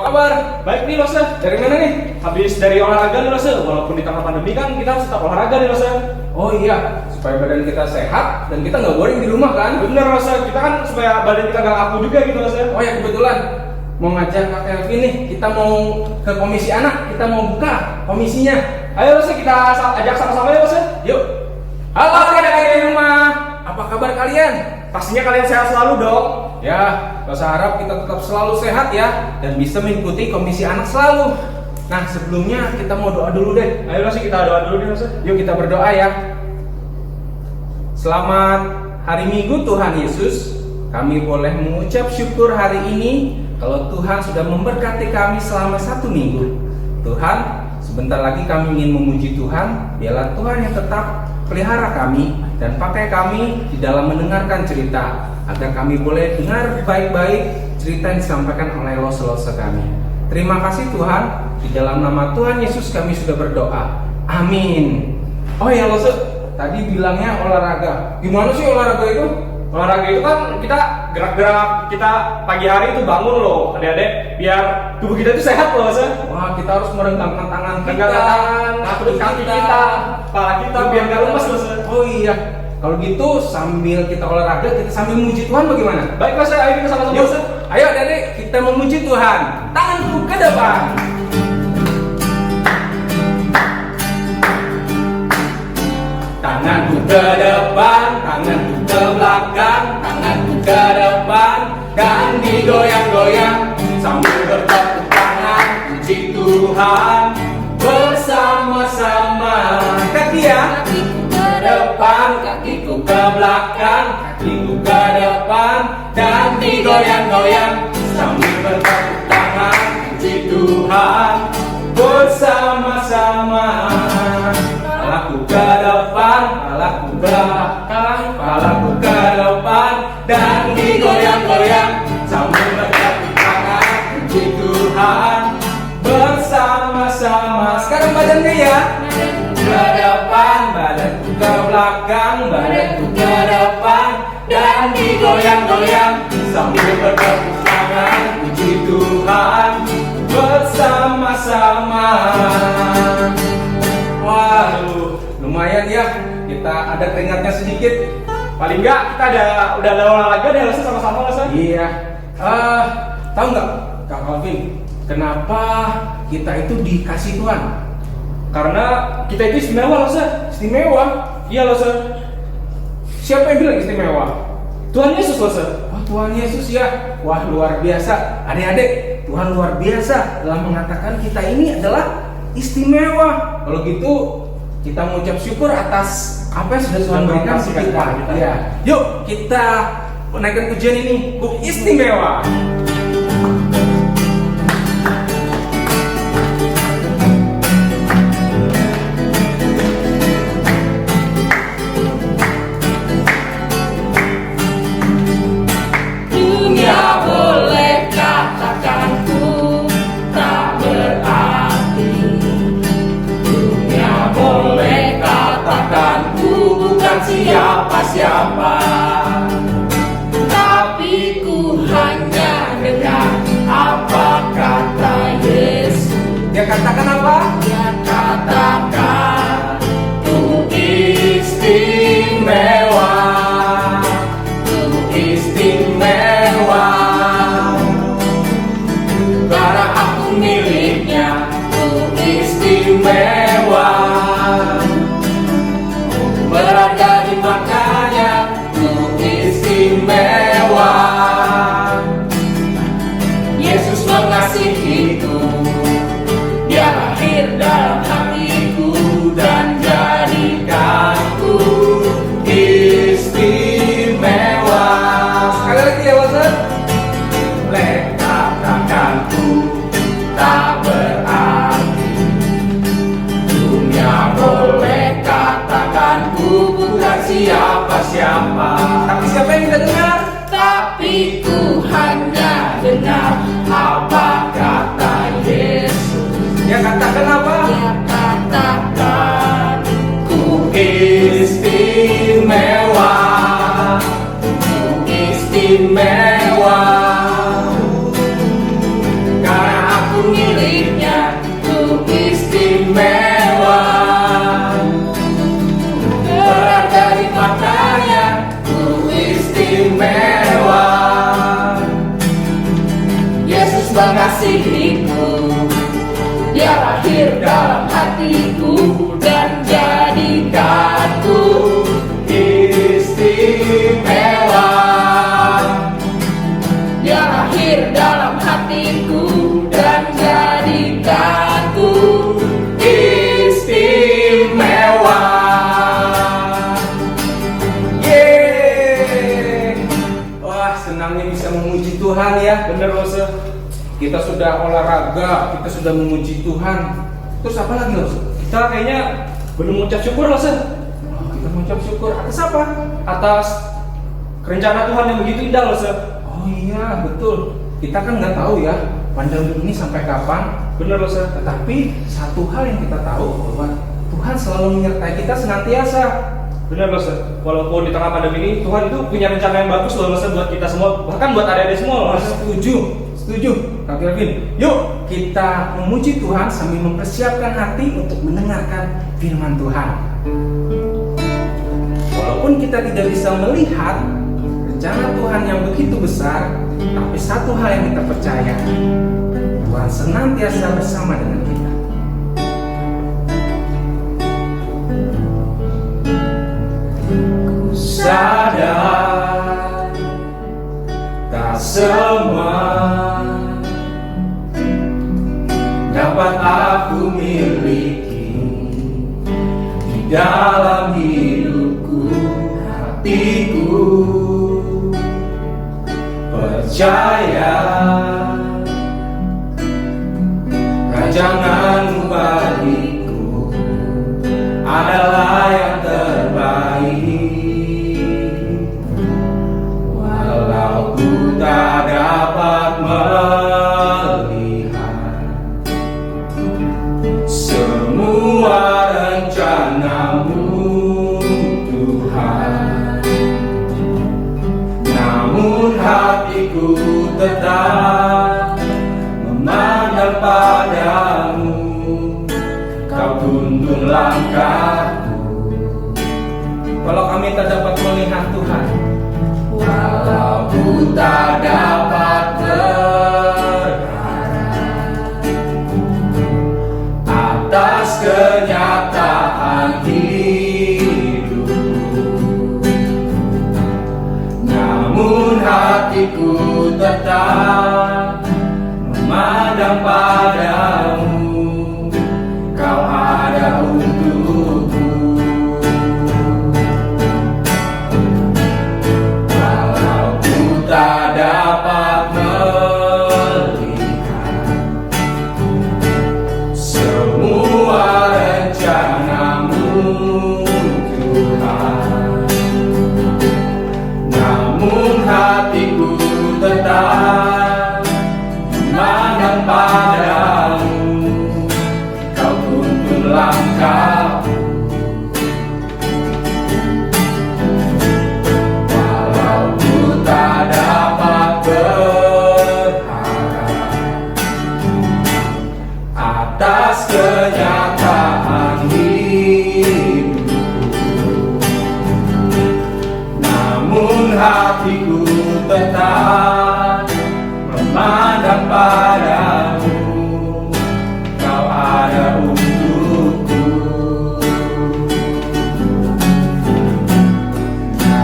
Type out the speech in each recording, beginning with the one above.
kabar? Baik nih Lose, Dari mana nih? habis dari olahraga nih Lose. Walaupun di tengah pandemi kan kita harus tetap olahraga nih Lose. Oh iya, supaya badan kita sehat dan kita nggak boring di rumah kan? Bener Lose, kita kan supaya badan kita nggak kaku juga gitu Lose. Oh ya kebetulan mau ngajak Kak Kelvin nih, kita mau ke komisi anak, kita mau buka komisinya. Ayo Lose, kita ajak sama-sama ya Lose. Yuk. Halo adik-adik di rumah, apa kabar kalian? Pastinya kalian sehat selalu dong. Ya, Rosa harap kita tetap selalu sehat ya dan bisa mengikuti komisi anak selalu. Nah sebelumnya kita mau doa dulu deh. Ayo Lose, kita doa dulu nih Lose. Yuk kita berdoa ya. Selamat hari Minggu Tuhan Yesus. Kami boleh mengucap syukur hari ini kalau Tuhan sudah memberkati kami selama 1 minggu. Tuhan, sebentar lagi kami ingin memuji Tuhan. Biarlah Tuhan yang tetap pelihara kami dan pakai kami di dalam mendengarkan cerita, agar kami boleh dengar baik-baik cerita yang disampaikan oleh lose-lose kami. Terima kasih Tuhan, di dalam nama Tuhan Yesus kami sudah berdoa. Amin. Oh ya Lose, tadi bilangnya olahraga. Gimana sih olahraga itu? Olahraga itu kan kita gerak-gerak, kita pagi hari itu bangun loh adik-adik, biar tubuh kita itu sehat loh Lose. Wah, kita harus merenggangkan tangan kita, kaki kita, kepala kita biar nggak lemas Lose. Oh iya, kalau gitu sambil kita olahraga, kita sambil memuji Tuhan bagaimana? Baik Lose, ayo kita sama-sama Yuk, Lose. ayo adik, kita memuji Tuhan. Tanganku ke depan. Tanganku ke depan, tanganku ke belakang, tanganku ke depan dan digoyang-goyang sambil bertepuk tangan puji Tuhan bersama-sama. Kaki ya, kakiku ke depan, kakiku ke belakang, kakiku ke depan dan digoyang-goyang sambil bertepuk tangan puji Tuhan bersama-sama. Palaku ke depan, palaku ke belakang, palaku ke depan dan digoyang-goyang sambil bertepuk tangan puji Tuhan bersama-sama. Sekarang badannya ya, ke depan, badanku ke belakang, badanku ke depan dan digoyang-goyang sambil bertepuk tangan puji Tuhan bersama-sama. Waduh, lumayan ya, kita ada keringatnya sedikit. Paling enggak kita udah ada olahraga deh Lose, sama-sama Lose. Iya. Tahu nggak Kak Calvin, kenapa kita itu dikasih Tuhan? Karena kita itu istimewa Lose. Istimewa? Iya Lose. Siapa yang bilang istimewa? Tuhan Yesus Lose. Oh, Tuhan Yesus ya. Wah, luar biasa. Adik-adik, Tuhan luar biasa dalam mengatakan kita ini adalah istimewa. Kalau gitu kita mengucap syukur atas apa yang sudah Tuhan berikan kepada kita. Ya. Yuk kita menaikkan pujian ini, Ku Istimewa. Dunia boleh katakan ku tak berarti, dunia boleh katakan ku bukan siapa-siapa, tapi ku hanya dengar apa kata Yesus. Dia katakan apa? Dia katakan ku istimewa, ku istimewa, karena aku miliknya, ku istimewa, berada di makanya, ku istimewa. Yesus mengasihiku, Dia lahir dalam hatiku dan jadikanku istimewa. Sekali lagi ya, Wasan. Boleh katakanku tak berarti, dunia boleh katakanku bukan siapa-siapa, Tapi siapa yang kita dengar? tapi ku hanya dengar apa kata Yesus. Dia katakan apa? Dia katakan ku Istimewa, istimewa, karena mengasihiku. Dia lahir dalam hatiku dan jadikanku istimewa. Dia lahir dalam hatiku dan jadikanku Istimewa. Yeay. Wah, senangnya bisa memuji Tuhan ya. Bener loh, Se. Kita sudah olahraga, kita sudah memuji Tuhan. Terus apa lagi loh? Kita kayaknya belum mengucap syukur loh, Se. Kita mengucap syukur atas apa? Atas rencana Tuhan yang begitu indah loh, Se. Oh iya, betul. Kita kan nggak tahu ya pandemi ini sampai kapan. Bener loh, Se. Tetapi satu hal yang kita tahu bahwa Tuhan selalu menyertai kita senantiasa. Bener loh, Se. Walaupun di tengah pandemi ini Tuhan itu punya rencana yang bagus loh, Se, buat kita semua, bahkan buat adik-adik semua loh, Se. Setuju, Kak Kelvin. Yuk kita memuji Tuhan sambil mempersiapkan hati untuk mendengarkan firman Tuhan. Walaupun kita tidak bisa melihat rencana Tuhan yang begitu besar, tapi satu hal yang kita percaya, Tuhan senantiasa bersama dengan kita. Ku sadar tak semua dapat aku miliki di dalam hidupku, hatiku percaya rancanganmu bagiku adalah yang terbaik. Walau ku tak dapat melihat semua rencanamu Tuhan, namun hatiku tetap memandang padamu. Kau tuntun langkahku. Kalau kami tak dapat melihat Tuhan, walau ku tak dapat berharap atas kenyataan hidupku, namun hatiku tetap memandang padamu. Kau ada untukku. Walau ku tak dapat melihat semua rencanamu Tuhan, namun hatiku tetap memandang padamu. Kau tuntun langkahku. Walau ku tak dapat berharap atas kenyataan hidupku, namun hatiku tetap memandang padamu. Kau ada untukku.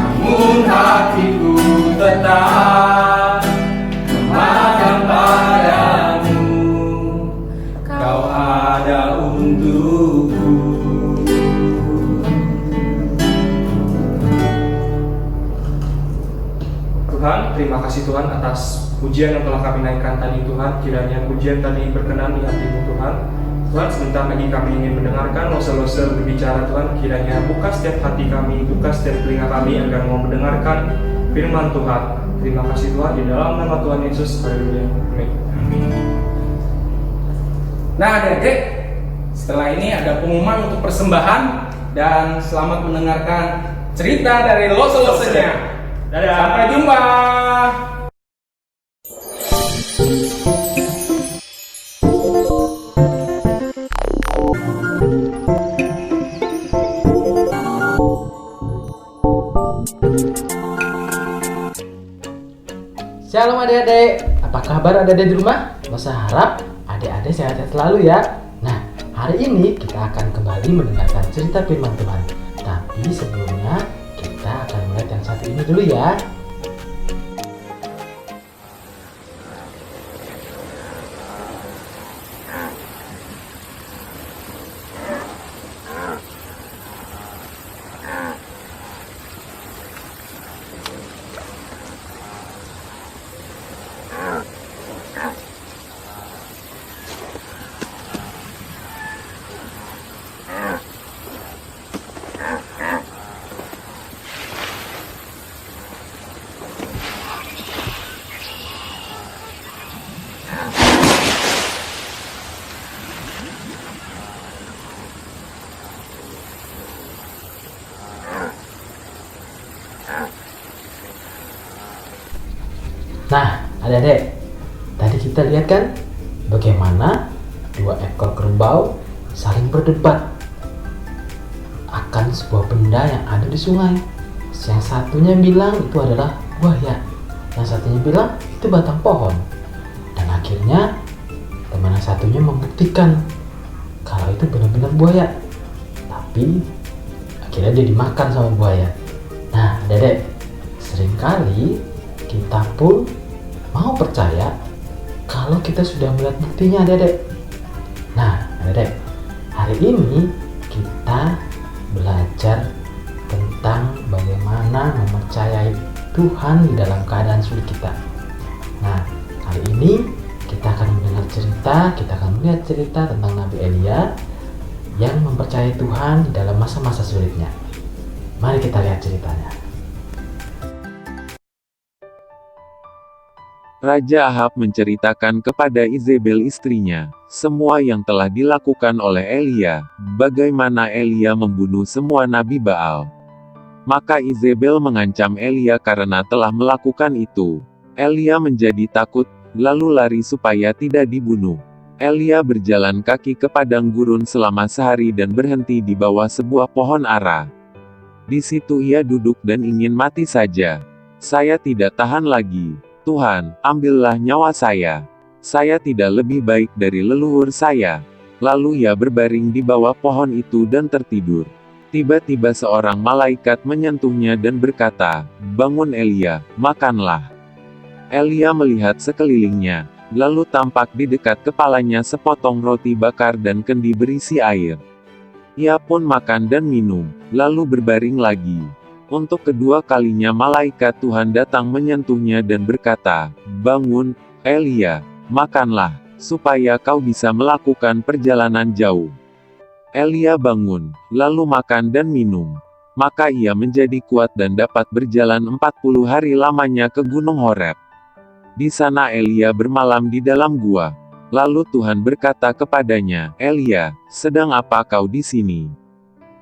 Namun hatiku tetap memandang padamu. Kau ada untukku. Tuhan, terima kasih Tuhan atas pujian yang telah kami naikkan tadi Tuhan. Kiranya pujian tadi berkenan di hati-Mu Tuhan. Tuhan, sebentar lagi kami ingin mendengarkan lose-lose berbicara Tuhan. Kiranya buka setiap hati kami, buka setiap telinga kami agar mau mendengarkan firman Tuhan. Terima kasih Tuhan, di dalam nama Tuhan Yesus. Haleluya. Amin. Nah adik-adik, setelah ini ada pengumuman untuk persembahan dan selamat mendengarkan cerita dari lose-losenya. Dadah. Sampai jumpa. Shalom adik-adik, apa kabar adik-adik di rumah? Rosa harap adik-adik sehat-sehat selalu ya. Nah, hari ini kita akan kembali mendengarkan cerita firman Tuhan. Tapi sebelumnya kita akan melihat yang satu ini dulu ya. Nah, adik-adik, tadi kita lihat kan bagaimana dua ekor kerbau saling berdebat akan sebuah benda yang ada di sungai. Yang satunya bilang itu adalah buaya, yang satunya bilang itu batang pohon. Dan akhirnya teman yang satunya membuktikan kalau itu benar-benar buaya. Tapi akhirnya dia dimakan sama buaya. Nah, adik-adik, seringkali kita pun mau percaya kalau kita sudah melihat buktinya, adik-adik. Nah, adik-adik, hari ini kita belajar tentang bagaimana mempercayai Tuhan di dalam keadaan sulit kita. Nah, kali ini kita akan mendengar cerita, kita akan melihat cerita tentang Nabi Elia yang mempercayai Tuhan di dalam masa-masa sulitnya. Mari kita lihat ceritanya. Raja Ahab menceritakan kepada Izebel istrinya, semua yang telah dilakukan oleh Elia, bagaimana Elia membunuh semua Nabi Baal. Maka Izebel mengancam Elia karena telah melakukan itu. Elia menjadi takut, lalu lari supaya tidak dibunuh. Elia berjalan kaki ke padang gurun selama sehari dan berhenti di bawah sebuah pohon ara. Di situ ia duduk dan ingin mati saja. Saya tidak tahan lagi. Tuhan, ambillah nyawa saya. Saya tidak lebih baik dari leluhur saya. Lalu ia berbaring di bawah pohon itu dan tertidur. Tiba-tiba seorang malaikat menyentuhnya dan berkata, "Bangun Elia, makanlah." Elia melihat sekelilingnya, lalu tampak di dekat kepalanya sepotong roti bakar dan kendi berisi air. Ia pun makan dan minum, lalu berbaring lagi. Untuk kedua kalinya malaikat Tuhan datang menyentuhnya dan berkata, "Bangun, Elia, makanlah, supaya kau bisa melakukan perjalanan jauh." Elia bangun, lalu makan dan minum. Maka ia menjadi kuat dan dapat berjalan 40 hari lamanya ke Gunung Horeb. Di sana Elia bermalam di dalam gua. Lalu Tuhan berkata kepadanya, "Elia, sedang apa kau di sini?"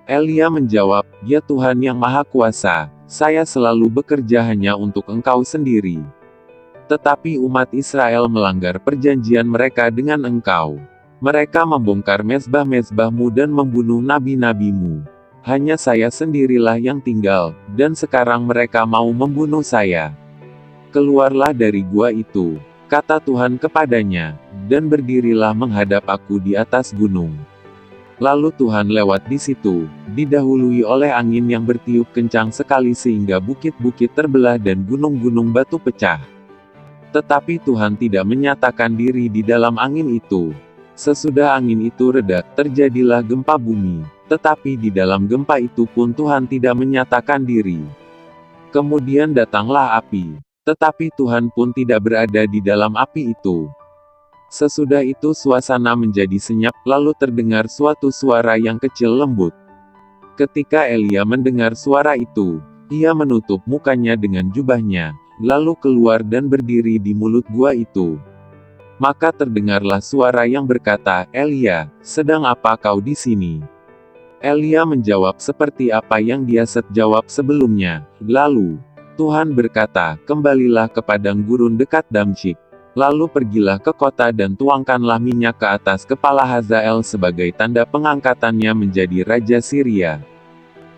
Elia menjawab, "Ya Tuhan yang Maha Kuasa, saya selalu bekerja hanya untuk Engkau sendiri. Tetapi umat Israel melanggar perjanjian mereka dengan Engkau. Mereka membongkar mezbah-mezbahmu dan membunuh nabi-nabimu. Hanya saya sendirilah yang tinggal, dan sekarang mereka mau membunuh saya. Keluarlah dari gua itu," kata Tuhan kepadanya, "dan berdirilah menghadap aku di atas gunung." Lalu Tuhan lewat di situ, didahului oleh angin yang bertiup kencang sekali sehingga bukit-bukit terbelah dan gunung-gunung batu pecah. Tetapi Tuhan tidak menyatakan diri di dalam angin itu. Sesudah angin itu reda, terjadilah gempa bumi. Tetapi di dalam gempa itu pun Tuhan tidak menyatakan diri. Kemudian datanglah api. Tetapi Tuhan pun tidak berada di dalam api itu. Sesudah itu suasana menjadi senyap, lalu terdengar suatu suara yang kecil lembut. Ketika Elia mendengar suara itu, ia menutup mukanya dengan jubahnya, lalu keluar dan berdiri di mulut gua itu. Maka terdengarlah suara yang berkata, "Elia, sedang apa kau di sini?" Elia menjawab seperti apa yang dia jawab sebelumnya. Lalu, Tuhan berkata, "Kembalilah ke padang gurun dekat Damsyik. Lalu pergilah ke kota dan tuangkanlah minyak ke atas kepala Hazael sebagai tanda pengangkatannya menjadi raja Syria.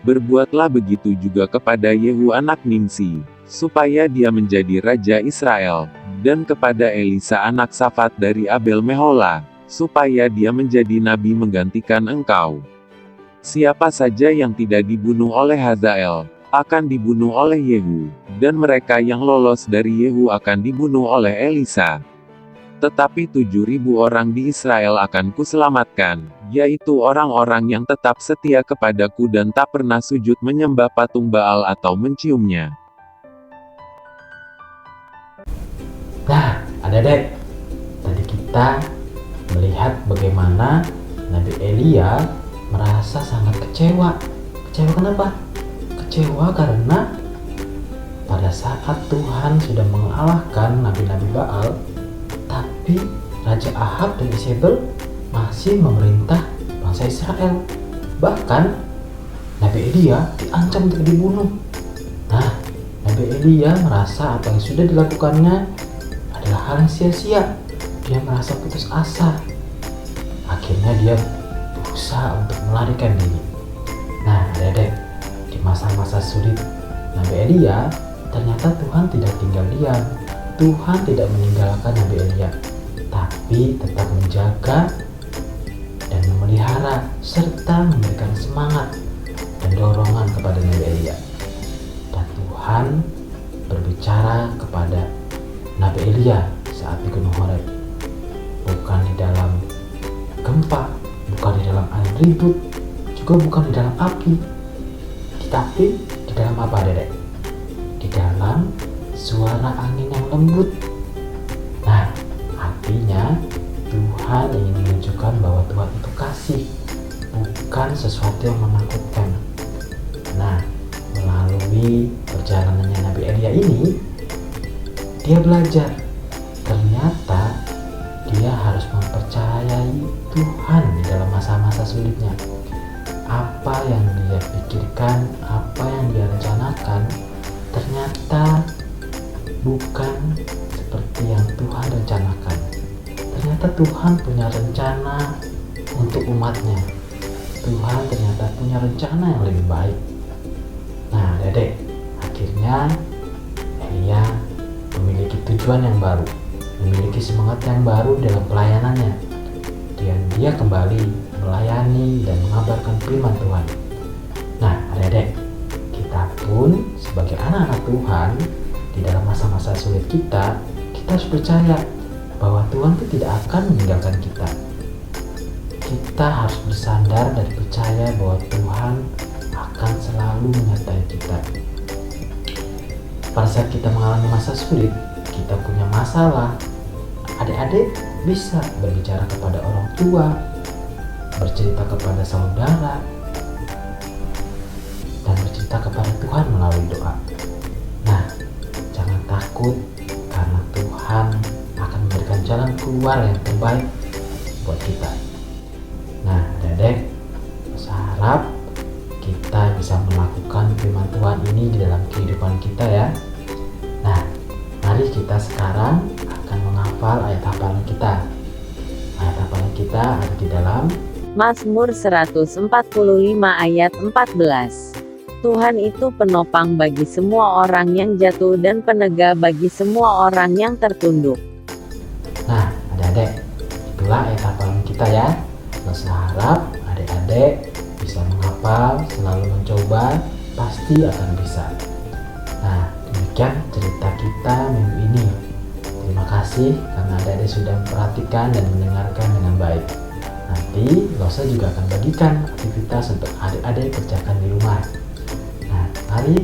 Berbuatlah begitu juga kepada Yehu anak Nimsi." supaya dia menjadi raja Israel, dan kepada Elisa anak Safat dari Abel Mehola, supaya dia menjadi nabi menggantikan engkau. Siapa saja yang tidak dibunuh oleh Hazael, akan dibunuh oleh Yehu, dan mereka yang lolos dari Yehu akan dibunuh oleh Elisa. Tetapi 7.000 orang di Israel akan kuselamatkan, yaitu orang-orang yang tetap setia kepadaku dan tak pernah sujud menyembah patung Baal atau menciumnya. Nah, adik-adik, tadi kita melihat bagaimana Nabi Elia merasa sangat kecewa. Kecewa kenapa? Kecewa karena pada saat Tuhan sudah mengalahkan nabi-nabi Baal, tapi Raja Ahab dan Isabel masih memerintah bangsa Israel. Bahkan Nabi Elia diancam untuk dibunuh. Nah, Nabi Elia merasa apa yang sudah dilakukannya adalah hal yang sia-sia. Dia merasa putus asa. Akhirnya dia berusaha untuk melarikan diri. Nah, adik-adik, di masa-masa sulit Nabi Elia, ternyata Tuhan tidak tinggal diam. Tuhan tidak meninggalkan Nabi Elia, tapi tetap menjaga dan memelihara serta memberikan semangat dan dorongan kepada Nabi Elia. Dan Tuhan berbicara kepada Nabi Elia saat di Gunung Horeb, bukan di dalam gempa, bukan di dalam air ribut, juga bukan di dalam api, tetapi di dalam apa, Dedek? Di dalam suara angin yang lembut. Nah, artinya Tuhan ingin menunjukkan bahwa Tuhan itu kasih, bukan sesuatu yang menakutkan. Nah, melalui perjalanannya Nabi Elia ini, dia belajar ternyata dia harus mempercayai Tuhan di dalam masa-masa sulitnya. Apa yang dia pikirkan, apa yang dia rencanakan, ternyata bukan seperti yang Tuhan rencanakan. Ternyata Tuhan punya rencana untuk umatnya. Tuhan ternyata punya rencana yang lebih baik. Nah, Dedek, akhirnya Elia memiliki tujuan yang baru, memiliki semangat yang baru dalam pelayanannya, dan dia kembali melayani dan mengabarkan firman Tuhan. Nah, adik-adik, kita pun sebagai anak-anak Tuhan, di dalam masa-masa sulit kita harus percaya bahwa Tuhan itu tidak akan meninggalkan kita. Kita harus bersandar dan percaya bahwa Tuhan akan selalu menyertai kita. Pada saat kita mengalami masa sulit, kita punya masalah, adik-adik bisa berbicara kepada orang tua, bercerita kepada saudara, dan bercerita kepada Tuhan melalui doa. Nah, jangan takut karena Tuhan akan memberikan jalan keluar yang terbaik buat kita. Nah, Dedek, saya harap kita bisa melakukan firman Tuhan ini di dalam kehidupan kita ya. Nah, mari kita sekarang akan menghafal ayat hafalan kita. Ayat hafalan kita ada di dalam Mazmur 145 ayat 14. Tuhan itu penopang bagi semua orang yang jatuh dan penegak bagi semua orang yang tertunduk. Nah, adik-adik, itulah ayat hafalan kita ya. Saya harap adik-adik bisa menghafal, selalu mencoba, pasti akan bisa. Nah, demikian cerita kita minggu ini. Terima kasih karena adik-adik sudah memperhatikan dan mendengarkan dengan baik. Nanti Losa juga akan bagikan aktivitas untuk adik-adik kerjakan di rumah. Nah, mari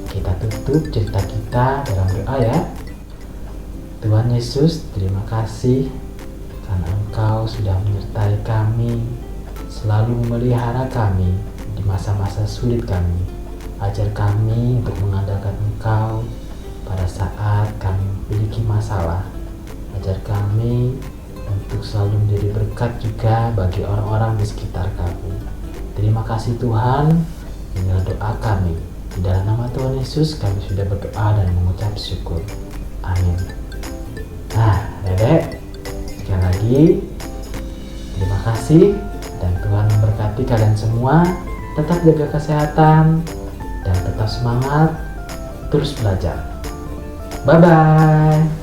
kita tutup cerita kita dalam doa ya. Tuhan Yesus, terima kasih karena Engkau sudah menyertai kami, selalu memelihara kami di masa-masa sulit kami. Ajar kami untuk mengandalkan Engkau pada saat kami memiliki masalah. Ajar kami untuk selalu menjadi berkat juga bagi orang-orang di sekitar kami. Terima kasih Tuhan, inilah doa kami. Di dalam nama Tuhan Yesus kami sudah berdoa dan mengucap syukur. Amin. Nah, Dedek, sekali lagi terima kasih dan Tuhan memberkati kalian semua. Tetap jaga kesehatan dan tetap semangat, terus belajar. Bye-bye.